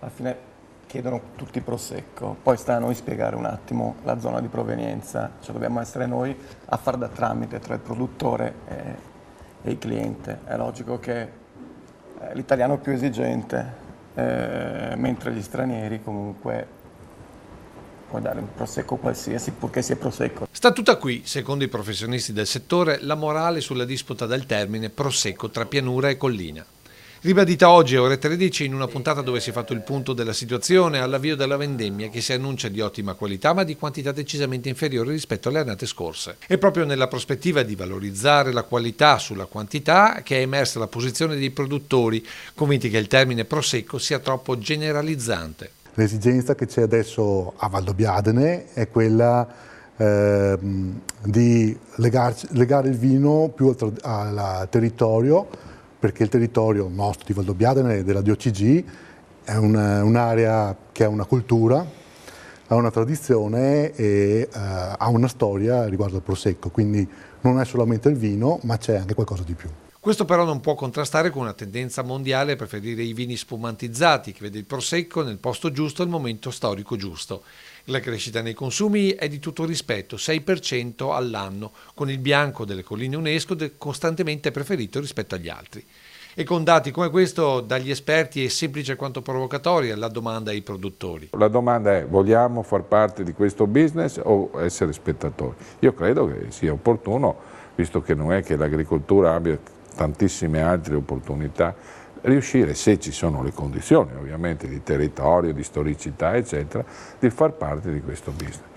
alla fine chiedono tutti prosecco, poi sta a noi spiegare un attimo la zona di provenienza, cioè dobbiamo essere noi a far da tramite tra il produttore e il cliente. È logico che l'italiano è più esigente, mentre gli stranieri comunque puoi dare un prosecco qualsiasi, purché sia prosecco. Sta tutta qui, secondo i professionisti del settore, la morale sulla disputa del termine prosecco tra pianura e collina. Ribadita oggi a ore 13 in una puntata dove si è fatto il punto della situazione all'avvio della vendemmia che si annuncia di ottima qualità ma di quantità decisamente inferiori rispetto alle annate scorse. È proprio nella prospettiva di valorizzare la qualità sulla quantità che è emersa la posizione dei produttori, convinti che il termine prosecco sia troppo generalizzante. L'esigenza che c'è adesso a Valdobbiadene è quella di legare il vino più al territorio, perché il territorio nostro di Valdobbiadene, della DOCG, è un'area che ha una cultura, ha una tradizione e ha una storia riguardo al prosecco, quindi non è solamente il vino, ma c'è anche qualcosa di più. Questo però non può contrastare con una tendenza mondiale a preferire i vini spumantizzati, che vede il prosecco nel posto giusto al momento storico giusto. La crescita nei consumi è di tutto rispetto, 6% all'anno, con il bianco delle colline UNESCO costantemente preferito rispetto agli altri. E con dati come questo, dagli esperti è semplice quanto provocatoria la domanda ai produttori. La domanda è: vogliamo far parte di questo business o essere spettatori? Io credo che sia opportuno, visto che non è che l'agricoltura abbia tantissime altre opportunità, riuscire, se ci sono le condizioni ovviamente di territorio, di storicità eccetera, di far parte di questo business.